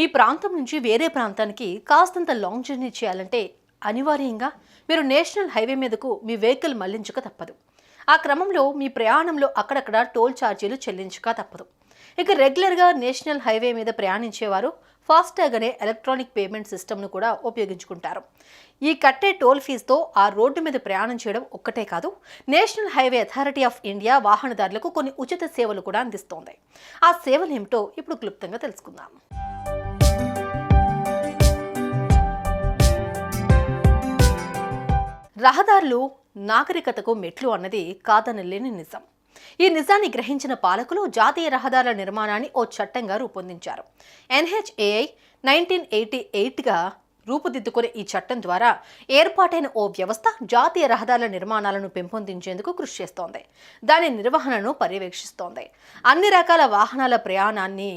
మీ ప్రాంతం నుంచి వేరే ప్రాంతానికి కాస్తంత లాంగ్ జర్నీ చేయాలంటే అనివార్యంగా మీరు నేషనల్ హైవే మీదకు మీ వెహికల్ మళ్లించక తప్పదు. ఆ క్రమంలో మీ ప్రయాణంలో అక్కడక్కడ టోల్ ఛార్జీలు చెల్లించక తప్పదు. ఇక రెగ్యులర్గా నేషనల్ హైవే మీద ప్రయాణించేవారు ఫాస్టాగ్ అనే ఎలక్ట్రానిక్ పేమెంట్ సిస్టమ్ను కూడా ఉపయోగించుకుంటారు. ఈ కట్టే టోల్ ఫీజుతో ఆ రోడ్డు మీద ప్రయాణం చేయడం ఒక్కటే కాదు, national highway authority of India వాహనదారులకు కొన్ని ఉచిత సేవలు కూడా అందిస్తోంది. ఆ సేవలు ఏమిటో ఇప్పుడు క్లుప్తంగా తెలుసుకుందాం. రహదారులు నాగరికతకు మెట్లు అన్నది కాదనలేని నిజం. ఈ నిజాన్ని గ్రహించిన పాలకులు జాతీయ రహదారుల నిర్మాణాన్ని ఓ చట్టంగా రూపొందించారు. NHAI 1988గా రూపుదిద్దుకునే ఈ చట్టం ద్వారా ఏర్పాటైన ఓ వ్యవస్థ జాతీయ రహదారుల నిర్మాణాలను పెంపొందించేందుకు కృషి చేస్తోంది. దాని నిర్వహణను పర్యవేక్షిస్తోంది. అన్ని రకాల వాహనాల ప్రయాణాన్ని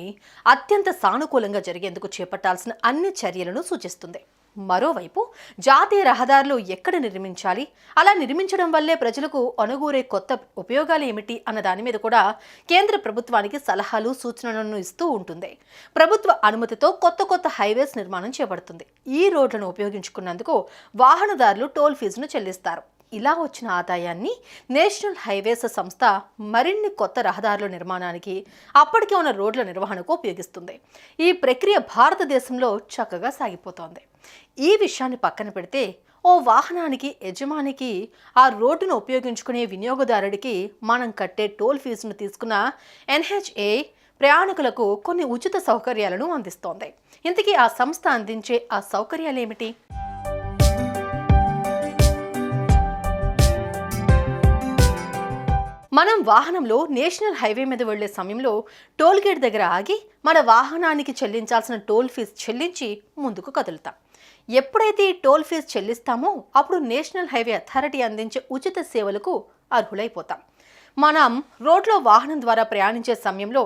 అత్యంత సానుకూలంగా జరిగేందుకు చేపట్టాల్సిన అన్ని చర్యలను సూచిస్తుంది. మరోవైపు జాతీయ రహదారులు ఎక్కడ నిర్మించాలి, అలా నిర్మించడం వల్లే ప్రజలకు అనుగూరే కొత్త ఉపయోగాలు ఏమిటి అన్న దాని మీద కూడా కేంద్ర ప్రభుత్వానికి సలహాలు సూచనలను ఇస్తూ ఉంటుంది. ప్రభుత్వ అనుమతితో కొత్త హైవేస్ నిర్మాణం చేపడుతుంది. ఈ రోడ్లను ఉపయోగించుకున్నందుకు వాహనదారులు టోల్ ఫీజును చెల్లిస్తారు. ఇలా వచ్చిన ఆదాయాన్ని నేషనల్ హైవేస్ సంస్థ మరిన్ని కొత్త రహదారుల నిర్మాణానికి, అప్పటికే ఉన్న రోడ్ల నిర్వహణకు ఉపయోగిస్తుంది. ఈ ప్రక్రియ భారతదేశంలో చక్కగా సాగిపోతోంది. ఈ విషయాన్ని పక్కన పెడితే ఓ వాహనానికి యజమానికి ఆ రోడ్డును ఉపయోగించుకునే వినియోగదారుడికి మనం కట్టే టోల్ ఫీజును తీసుకున్న NHAI ప్రయాణికులకు కొన్ని ఉచిత సౌకర్యాలను అందిస్తోంది. ఇంతకీ ఆ సంస్థ అందించే ఆ సౌకర్యాలు ఏమిటి? మనం వాహనంలో నేషనల్ హైవే మీద వెళ్లే సమయంలో టోల్ గేట్ దగ్గర ఆగి మన వాహనానికి చెల్లించాల్సిన టోల్ ఫీజు చెల్లించి ముందుకు కదులుతాం. ఎప్పుడైతే ఈ టోల్ ఫీజు చెల్లిస్తామో అప్పుడు నేషనల్ హైవే అథారిటీ అందించే ఉచిత సేవలకు అర్హులైపోతాం. మనం రోడ్లో వాహనం ద్వారా ప్రయాణించే సమయంలో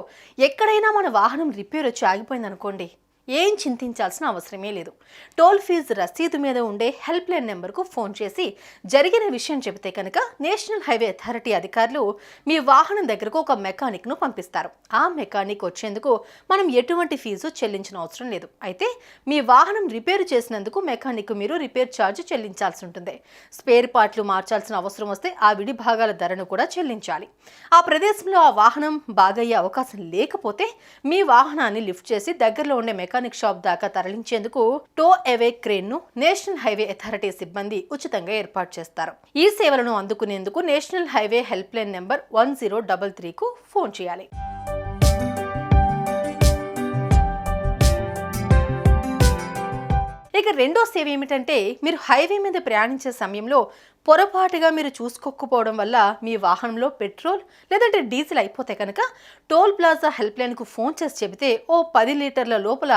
ఎక్కడైనా మన వాహనం రిపేర్ వచ్చి ఆగిపోయిందనుకోండి, ఏం చింతించాల్సిన అవసరమే లేదు. టోల్ ఫీజు రసీదు మీద ఉండే హెల్ప్ లైన్ నెంబర్కు ఫోన్ చేసి జరిగిన విషయం చెబితే కనుక నేషనల్ హైవే అథారిటీ అధికారులు మీ వాహనం దగ్గరకు ఒక మెకానిక్ను పంపిస్తారు. ఆ మెకానిక్ వచ్చేందుకు మనం ఎటువంటి ఫీజు చెల్లించిన అవసరం లేదు. అయితే మీ వాహనం రిపేర్ చేసినందుకు మెకానిక్ మీరు రిపేర్ ఛార్జ్ చెల్లించాల్సి ఉంటుంది. స్పేర్ పార్ట్లు మార్చాల్సిన అవసరం వస్తే ఆ విడి భాగాల ధరను కూడా చెల్లించాలి. ఆ ప్రదేశంలో ఆ వాహనం బాగయ్యే అవకాశం లేకపోతే మీ వాహనాన్ని లిఫ్ట్ చేసి దగ్గరలో ఉండే మెకానిక్ షాప్ దాకా తరలించేందుకు టో అవే క్రేన్ ను నేషనల్ హైవే అథారిటీ సిబ్బంది ఉచితంగా ఏర్పాటు చేస్తారు. ఈ సేవలను అందుకునేందుకు national highway help line number 1033కు ఫోన్ చేయాలి. ఇక రెండో సేవ ఏమిటంటే, మీరు హైవే మీద ప్రయాణించే సమయంలో పొరపాటుగా మీరు చూసుకోకపోవడం వల్ల మీ వాహనంలో పెట్రోల్ లేదంటే డీజిల్ అయిపోతే కనుక టోల్ ప్లాజా హెల్ప్ లైన్కు ఫోన్ చేసి చెబితే ఓ 10 లీటర్ల లోపల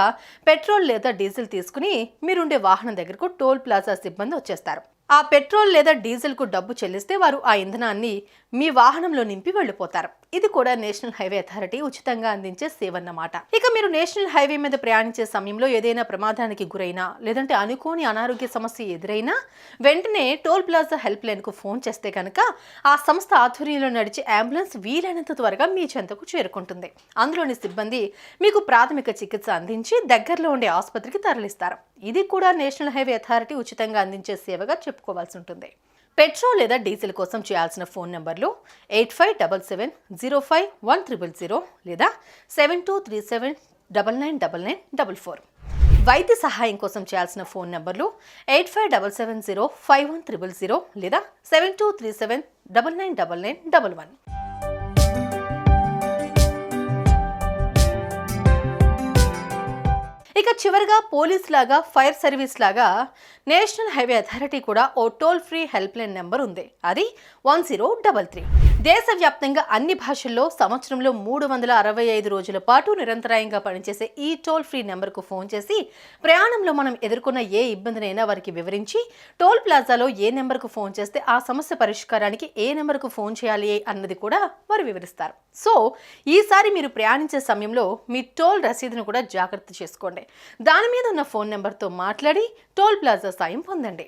పెట్రోల్ లేదా డీజిల్ తీసుకుని మీరుండే వాహనం దగ్గరకు టోల్ ప్లాజా సిబ్బంది వచ్చేస్తారు. ఆ పెట్రోల్ లేదా డీజిల్కు డబ్బు చెల్లిస్తే వారు ఆ ఇంధనాన్ని మీ వాహనంలో నింపి వెళ్ళిపోతారు. ఇది కూడా నేషనల్ హైవే అథారిటీ ఉచితంగా అందించే సేవ అన్నమాట. ఇక మీరు నేషనల్ హైవే మీద ప్రయాణించే సమయంలో ఏదైనా ప్రమాదానికి గురైనా లేదంటే అనుకోని అనారోగ్య సమస్య ఎదురైనా వెంటనే టోల్ ప్లాజా హెల్ప్ లైన్కు ఫోన్ చేస్తే కనుక ఆ సంస్థ ఆధ్వర్యంలో నడిచే అంబులెన్స్ వీలైనంత త్వరగా మీ చెంతకు చేరుకుంటుంది. అందులోని సిబ్బంది మీకు ప్రాథమిక చికిత్స అందించి దగ్గరలో ఉండే ఆసుపత్రికి తరలిస్తారు. ఇది కూడా నేషనల్ హైవే అథారిటీ ఉచితంగా అందించే సేవగా చెప్పుకోవాల్సి ఉంటుంది. పెట్రోల్ లేదా డీజిల్ కోసం చేయాల్సిన ఫోన్ నంబర్లు 8577051000 లేదా 7237999944. వైద్య సహాయం కోసం చేయాల్సిన ఫోన్ నంబర్లు 8577051000 లేదా 7237999911. ఇక చివరిగా పోలీస్ లాగా, ఫైర్ సర్వీస్ లాగా నేషనల్ హైవే అథారిటీ కూడా ఓ toll free help line number ఉంది. అది 1033. దేశవ్యాప్తంగా అన్ని భాషల్లో సంవత్సరంలో 365 రోజుల పాటు నిరంతరాయంగా పనిచేసే ఈ టోల్ ఫ్రీ నెంబర్కు ఫోన్ చేసి ప్రయాణంలో మనం ఎదుర్కొన్న ఏ ఇబ్బందినైనా వారికి వివరించి టోల్ ప్లాజాలో ఏ నెంబర్కు ఫోన్ చేస్తే ఆ సమస్య పరిష్కారానికి ఏ నెంబర్కు ఫోన్ చేయాలి అన్నది కూడా వారు వివరిస్తారు. సో ఈసారి మీరు ప్రయాణించే సమయంలో మీ టోల్ రసీదును కూడా జాగ్రత్త చేసుకోండి. దాని మీద ఉన్న ఫోన్ నెంబర్తో మాట్లాడి టోల్ ప్లాజా సాయం పొందండి.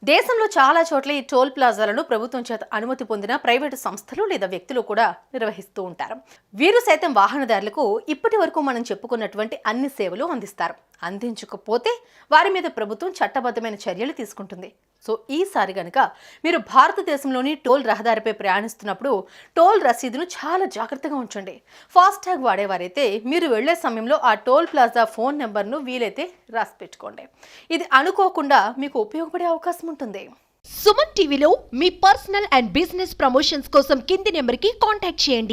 దేశంలో చాలా చోట్ల ఈ టోల్ ప్లాజాలను ప్రభుత్వం చేత అనుమతి పొందిన ప్రైవేటు సంస్థలు లేదా వ్యక్తులు కూడా నిర్వహిస్తూ ఉంటారు. వీరు సైతం వాహనదారులకు ఇప్పటి వరకు మనం చెప్పుకున్నటువంటి అన్ని సేవలు అందిస్తారు. అందించకపోతే వారి మీద ప్రభుత్వం చట్టబద్ధమైన చర్యలు తీసుకుంటుంది. సో ఈసారి గనుక మీరు భారతదేశంలోని టోల్ రహదారిపై ప్రయాణిస్తున్నప్పుడు టోల్ రసీదును చాలా జాగ్రత్తగా ఉంచండి. ఫాస్టాగ్ వాడేవారైతే మీరు వెళ్లే సమయంలో ఆ టోల్ ప్లాజా ఫోన్ నెంబర్ను వీలైతే రాసి పెట్టుకోండి. ఇది అనుకోకుండా మీకు ఉపయోగపడే అవకాశం ఉంటుంది. సుమన్ టీవీలో మీ పర్సనల్ అండ్ బిజినెస్ ప్రమోషన్స్ కోసం కింది నెంబర్కి కాంటాక్ట్ చేయండి.